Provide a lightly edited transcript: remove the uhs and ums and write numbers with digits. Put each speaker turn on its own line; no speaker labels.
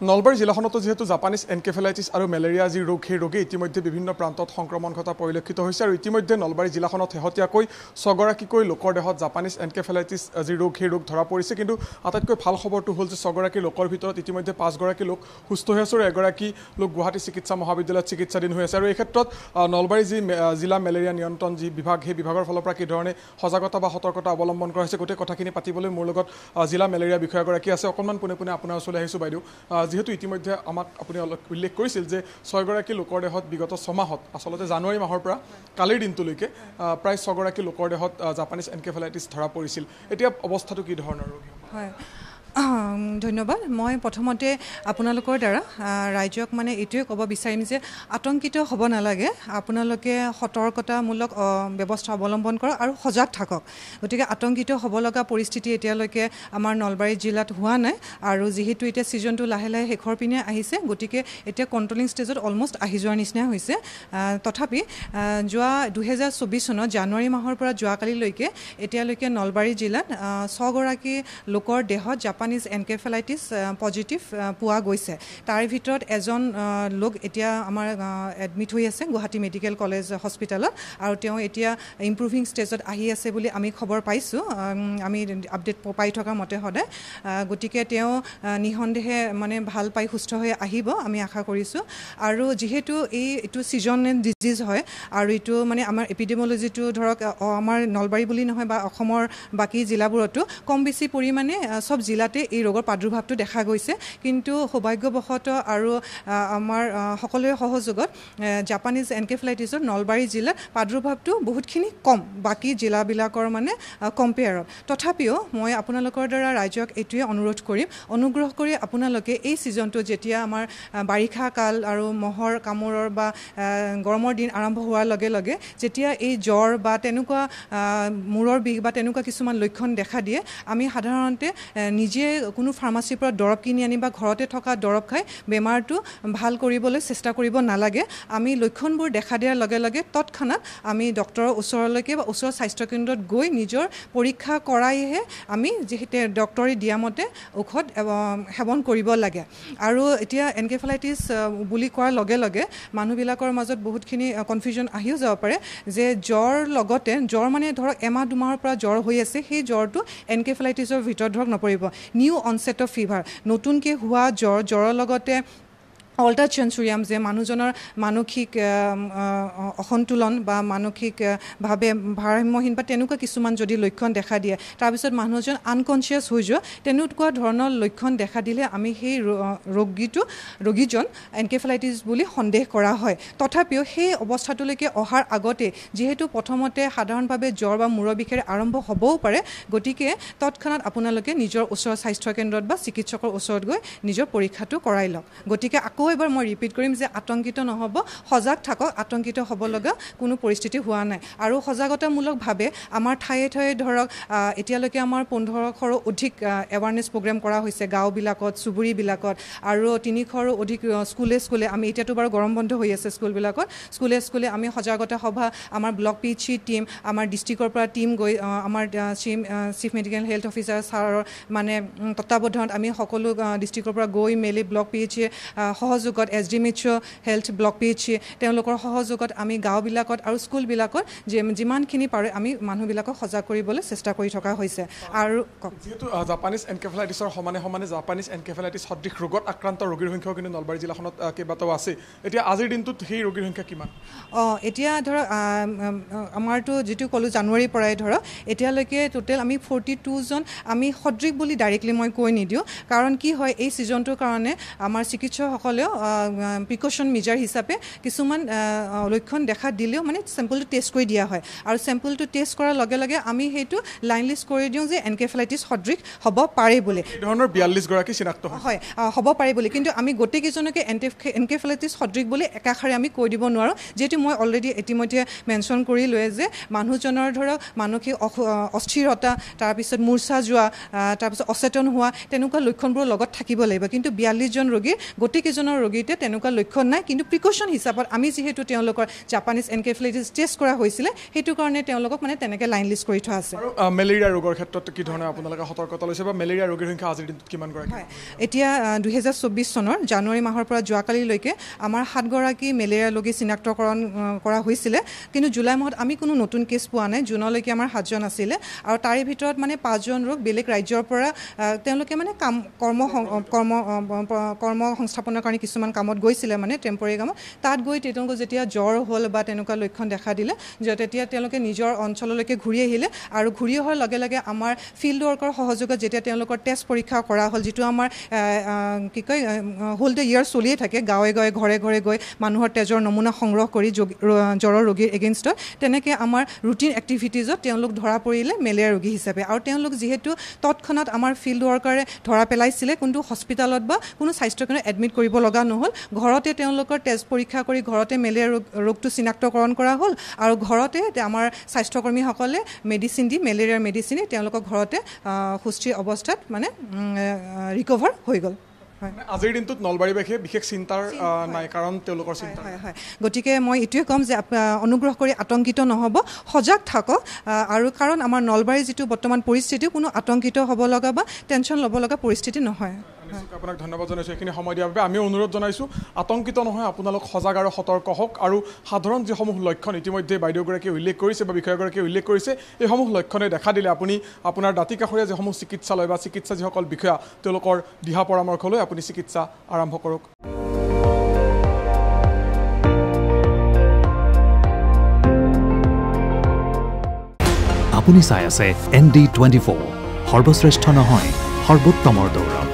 নলবাৰী জিলাখনতো যেহেতু Japanese encephalitis আৰু malaria যি ৰোগ সেই ৰোগে ইতিমধ্যে বিভিন্ন প্ৰান্তত সংক্ৰমণ ঘটা পৰিলক্ষিত হৈছে আৰু ইতিমধ্যে নলবাৰী জিলাখনত শেহতীয়াকৈ 6 গৰাকীকৈ লোকৰ দেহত জাপানিজ এনকেফেলাইটিছ যি ৰোগ সেই ৰোগ ধৰা পৰিছে কিন্তু আটাইতকৈ ভাল খবৰটো হ'ল যে 6 গৰাকী লোকৰ ভিতৰত ইতিমধ্যে 5 গৰাকী লোক সুস্থ হৈ আছে আৰু এগৰাকী লোক গুৱাহাটী চিকিৎসা মহাবিদ্যালয়ত চিকিৎসাধীন হৈ আছে আৰু এই ক্ষেত্ৰত নলবাৰী যি জিলা মেলেৰিয়া নিয়ন্ত্ৰণ যি বিভাগ সেই বিভাগৰ ফালৰ পৰা কি ধৰণে সজাগতা বা সতৰ্কতা অৱলম্বন কৰা হৈছে গোটেই কথাখিনি পাতিবলৈ মোৰ লগত জিলা মেলেৰিয়া বিষয়াগৰাকী আছে অকণমান পোনে পোনে আপোনাৰ ওচৰলৈ আহিছোঁ বাইদেউ যেহেতু ইতিমধ্যে আমাক আপুনি উল্লেখ কৰিছিল যে 6 গৰাকী লোকৰ দেহত বিগত 6 মাহত আচলতে জানুৱাৰী মাহৰ পৰা কালিৰ দিনটোলৈকে প্ৰায় 6 গৰাকী লোকৰ দেহত জাপানিজ এনকেফেলাইটিছ ধৰা পৰিছিল এতিয়া অৱস্থাটো কি ধৰণৰ
হয় ধন্যবাদ মই প্ৰথমতে আপোনালোকৰ দ্বাৰা ৰাজ্যক মানে এইটোৱে ক'ব বিচাৰিম যে আতংকিত হ'ব নালাগে আপোনালোকে সতৰ্কতামূলক ব্যৱস্থা অৱলম্বন কৰক আৰু সজাগ থাকক গতিকে আতংকিত হ'ব লগা পৰিস্থিতি এতিয়ালৈকে আমাৰ নলবাৰী জিলাত হোৱা নাই আৰু যেহেতু এতিয়া ছিজনটো লাহে লাহে শেষৰ পিনে আহিছে গতিকে এতিয়া কণ্ট্ৰলিং ষ্টেজত অলমষ্ট আহি যোৱাৰ নিচিনা হৈছে তথাপি যোৱা 2024 চনত জানুৱাৰী মাহৰ পৰা যোৱাকালিলৈকে এতিয়ালৈকে নলবাৰী জিলাত 6 গৰাকী লোকৰ দেহত জাপানিজ এনকেফেলাইটিছ পজিটিভ পোৱা গৈছে তাৰ ভিতৰত এজন লোক এতিয়া আমাৰ এডমিট হৈ আছে গুৱাহাটী মেডিকেল কলেজ হস্পিটেলত আৰু তেওঁ এতিয়া ইম্প্ৰুভিং ষ্টেজত আহি আছে বুলি আমি খবৰ পাইছোঁ আমি আপডেট পাই থকা মতে সদায় গতিকে তেওঁ নিঃসন্দেহে মানে ভাল পাই সুস্থ হৈ আহিব আমি আশা কৰিছোঁ আৰু যিহেতু এইটো ছিজনেল ডিজিজ হয় আৰু এইটো মানে আমাৰ এপিডেমিঅলজিটো ধৰক আমাৰ নলবাৰী বুলি নহয় বা অসমৰ বাকী জিলাবোৰতো কম বেছি পৰিমাণে সব জিলাতে এই ৰোগৰ প্ৰাদুৰ্ভাৱটো দেখা গৈছে কিন্তু সৌভাগ্যবশতঃ আৰু আমাৰ সকলোৰে সহযোগত জাপানিজ এনকেফেলাইটিছৰ নলবাৰী জিলাত প্ৰাদুৰ্ভাৱটো বহুতখিনি কম বাকী জিলাবিলাকৰ মানে কম্পেয়াৰত তথাপিও মই আপোনালোকৰ দ্বাৰা ৰাজ্যক এইটোৱে অনুৰোধ কৰিম অনুগ্ৰহ কৰি আপোনালোকে এই ছিজনটো যেতিয়া আমাৰ বাৰিষা কাল আৰু মহৰ কামোৰৰ বা গৰমৰ দিন আৰম্ভ হোৱাৰ লগে লগে যেতিয়া এই জ্বৰ বা তেনেকুৱা মূৰৰ বিষ বা তেনেকুৱা কিছুমান লক্ষণ দেখা দিয়ে আমি সাধাৰণতে নিজে কোনো ফাৰ্মাচীৰ পৰা দৰৱ কিনি আনি বা ঘৰতে থকা দৰৱ খাই বেমাৰটো ভাল কৰিবলৈ চেষ্টা কৰিব নালাগে আমি লক্ষণবোৰ দেখা দিয়াৰ লগে লগে তৎক্ষণাত আমি ডক্টৰৰ ওচৰলৈকে বা ওচৰৰ স্বাস্থ্যকেন্দ্ৰত গৈ নিজৰ পৰীক্ষা কৰাইহে আমি যিহেতু ডক্টৰে দিয়া মতে ঔষধ সেৱন কৰিব লাগে আৰু এতিয়া এনকেফেলাইটিছ বুলি কোৱাৰ লগে লগে মানুহবিলাকৰ মাজত বহুতখিনি কনফিউজন আহিও যাব পাৰে যে জ্বৰ লগতে জ্বৰ মানে ধৰক এমাহ দুমাহৰ পৰা জ্বৰ হৈ আছে সেই জ্বৰটো এনকেফেলাইটিছৰ ভিতৰত ধৰক নপৰিব নিউ অনছেট অফ ফিভাৰ নতুনকৈ হোৱা জ্বৰৰ লগতে অল্টাৰ চেঞ্চুৰিয়াম যে মানুহজনৰ মানসিক অসন্তুলন বা মানসিকভাৱে ভাৰসাম্যহীন বা তেনেকুৱা কিছুমান যদি লক্ষণ দেখা দিয়ে তাৰপিছত মানুহজন আনকনচিয়াছ হৈ যোৱা তেনেকুৱা ধৰণৰ লক্ষণ দেখা দিলে আমি সেই ৰোগীজন এনকেফেলাইটিছ বুলি সন্দেহ কৰা হয় তথাপিও সেই অৱস্থাটোলৈকে অহাৰ আগতে যিহেতু প্ৰথমতে সাধাৰণভাৱে জ্বৰ বা মূৰৰ বিষেৰে আৰম্ভ হ'বও পাৰে গতিকে তৎক্ষণাত আপোনালোকে নিজৰ ওচৰৰ স্বাস্থ্যকেন্দ্ৰত বা চিকিৎসকৰ ওচৰত গৈ নিজৰ পৰীক্ষাটো কৰাই লওক গতিকে আকৌ এবাৰ মই ৰিপিট কৰিম যে আতংকিত নহ'ব সজাগ থাকক আতংকিত হ'ব লগা কোনো পৰিস্থিতি হোৱা নাই আৰু সজাগতামূলকভাৱে আমাৰ ঠায়ে ঠায়ে ধৰক এতিয়ালৈকে আমাৰ 1500ৰো অধিক এৱাৰনেছ প্ৰগ্ৰেম কৰা হৈছে গাঁওবিলাকত চুবুৰীবিলাকত আৰু 300ৰো অধিক স্কুলে আমি এতিয়াতো বাৰু গৰম বন্ধ হৈ আছে স্কুলবিলাকত স্কুলে আমি সজাগতা সভা আমাৰ ব্লক পিএইচচি টীম আমাৰ ডিষ্ট্ৰিক্টৰ পৰা টীম গৈ আমাৰ চিফ মেডিকেল হেল্থ অফিচাৰ ছাৰৰ মানে তত্ত্বাৱধানত আমি সকলো ডিষ্ট্ৰিক্টৰ পৰা গৈ মেলি ব্লক পিএইচচি সহযোগত SDMHO হেল্থ ব্লক পিএইচচি তেওঁলোকৰ সহযোগত আমি গাঁওবিলাকত আৰু স্কুলবিলাকত যিমানখিনি পাৰে আমি মানুহবিলাকক সজাগ কৰিবলৈ চেষ্টা কৰি থকা হৈছে আৰু
যেহেতু জাপানিজ এনকেফেলাইটিছৰ সমানে জাপানিজ এনকেফেলাইটিছ সদৃশ ৰোগত আক্ৰান্ত ৰোগীৰ সংখ্যাও কিন্তু নলবাৰী জিলাখনত কেইবাটাও আছে এতিয়া আজিৰ দিনটোত সেই ৰোগীৰ সংখ্যা কিমান
এতিয়া ধৰক আমাৰতো যিটো ক'লোঁ জানুৱাৰীৰ পৰাই ধৰক এতিয়ালৈকে টোটেল আমি 42 জন আমি সদৃশ বুলি ডাইৰেক্টলি মই কৈ নিদিওঁ কাৰণ কি হয় এই ছিজনটোৰ কাৰণে আমাৰ চিকিৎসকসকলেও প্ৰিকশ্যন মেজাৰ হিচাপে কিছুমান লক্ষণ দেখা দিলেও মানে চেম্পলটো টেষ্ট কৰি দিয়া হয় আৰু চেম্পলটো টেষ্ট কৰাৰ লগে লগে আমি সেইটো লাইন লিষ্ট কৰি দিওঁ যে এনকেফেলাইটিছ সদৃশ হ'ব পাৰে বুলি
এই ধৰণৰ 42 গৰাকী চিনাক্ত
হয় হ'ব পাৰে বুলি কিন্তু আমি গোটেইকেইজনকে এনকেফেলাইটিছ সদৃশ বুলি একাষাৰে আমি কৈ দিব নোৱাৰোঁ যিহেতু মই অলৰেডি ইতিমধ্যে মেনশ্যন কৰিলোৱে যে মানুহজনৰ ধৰক মানসিক অস্থিৰতা তাৰপিছত মূৰ্ছা যোৱা তাৰপিছত অচেতন হোৱা তেনেকুৱা লক্ষণবোৰৰ লগত থাকিব লাগিব কিন্তু 42 জন ৰোগীৰ গোটেইকেইজনৰ কেইজনৰ ৰোগীতে তেনেকুৱা লক্ষণ নাই কিন্তু প্ৰিকশ্যন হিচাপত আমি যিহেতু তেওঁলোকৰ জাপানিজ এনকেফেলাইটিছ টেষ্ট কৰা হৈছিলে সেইটো কাৰণে তেওঁলোকক মানে তেনেকৈ লাইন লিষ্ট কৰি থোৱা আছে
আৰু মেলেৰিয়া ৰোগৰ ক্ষেত্ৰত কি ধৰণে আপোনালোকে সতৰ্কতা লৈছে বা মেলেৰিয়া ৰোগীৰ সংখ্যা আজিৰ দিনটোত কিমান গৰাকী
হয় এতিয়া 2024 চনৰ জানুৱাৰী মাহৰ পৰা যোৱাকালিলৈকে আমাৰ 7 গৰাকী মেলেৰিয়া ৰোগী চিনাক্তকৰণ কৰা হৈছিলে কিন্তু জুলাই মাহত আমি কোনো নতুন কেছ পোৱা নাই জুনলৈকে আমাৰ 7 জন আছিলে আৰু তাৰে ভিতৰত মানে 5 জন ৰোগ বেলেগ ৰাজ্যৰ পৰা তেওঁলোকে মানে কৰ্ম সংস্থাপনৰ কাৰণে কিছুমান কামত গৈছিলে মানে টেম্পৰেৰী কামত তাত গৈ তেওঁলোকৰ যেতিয়া জ্বৰ হ'ল বা তেনেকুৱা লক্ষণ দেখা দিলে যে তেতিয়া তেওঁলোকে নিজৰ অঞ্চললৈকে ঘূৰি আহিলে আৰু ঘূৰি অহাৰ লগে লগে আমাৰ ফিল্ড ৱৰ্কৰ সহযোগত যেতিয়া তেওঁলোকৰ টেষ্ট পৰীক্ষা কৰা হ'ল যিটো আমাৰ কি কয় হোল দ্য ইয়াৰ চলিয়ে থাকে গাঁৱে গাঁৱে ঘৰে ঘৰে গৈ মানুহৰ তেজৰ নমুনা সংগ্ৰহ কৰি জ্বৰৰ ৰোগীৰ এগেইনষ্টত তেনেকৈ আমাৰ ৰুটিন এক্টিভিটিজত তেওঁলোক ধৰা পৰিলে মেলেৰিয়া ৰোগী হিচাপে আৰু তেওঁলোক যিহেতু তৎক্ষণাত আমাৰ ফিল্ড ৱৰ্কাৰে ধৰা পেলাইছিলে কিন্তু হস্পিটেলত বা কোনো স্বাস্থ্যকেন্দ্ৰত এডমিট কৰিব লগা নহ'ল ঘৰতে তেওঁলোকৰ তেজ পৰীক্ষা কৰি ঘৰতে মেলেৰিয়া ৰোগটো চিনাক্তকৰণ কৰা হ'ল আৰু ঘৰতে আমাৰ স্বাস্থ্যকৰ্মীসকলে মেডিচিন দি মেলেৰিয়াৰ মেডিচিন তেওঁলোকক ঘৰতে সুস্থিৰ অৱস্থাত মানে ৰিকভাৰ হৈ গ'ল
আজিৰ দিনটোত নলবাৰীবাসীয়ে বিশেষ চিন্তাৰ নাই কাৰণ তেওঁলোকৰ চিন্তা
হয় গতিকে মই এইটোৱে ক'ম যে অনুগ্ৰহ কৰি আতংকিত নহ'ব সজাগ থাকক আৰু কাৰণ আমাৰ নলবাৰীৰ যিটো বৰ্তমান পৰিস্থিতি কোনো আতংকিত হ'ব লগা বা টেনশ্যন ল'ব লগা পৰিস্থিতি নহয়
আপোনাক ধন্যবাদ জনাইছোঁ এইখিনি সময় দিয়াৰ বাবে আমি অনুৰোধ জনাইছোঁ আতংকিত নহয় আপোনালোক সজাগ আৰু সতৰ্ক হওক আৰু সাধাৰণ যিসমূহ লক্ষণ ইতিমধ্যে বাইদেউগৰাকীয়ে উল্লেখ কৰিছে বা বিষয়াগৰাকীয়ে উল্লেখ কৰিছে এইসমূহ লক্ষণে দেখা দিলে আপুনি আপোনাৰ দাঁতিকাষৰীয়া যিসমূহ চিকিৎসালয় বা চিকিৎসা যিসকল বিষয়া তেওঁলোকৰ দিহা পৰামৰ্শ লৈ আপুনি চিকিৎসা আৰম্ভ কৰক
আপুনি চাই আছে ND24 সৰ্বশ্ৰেষ্ঠ নহয় সৰ্বোত্তমৰ দৌৰ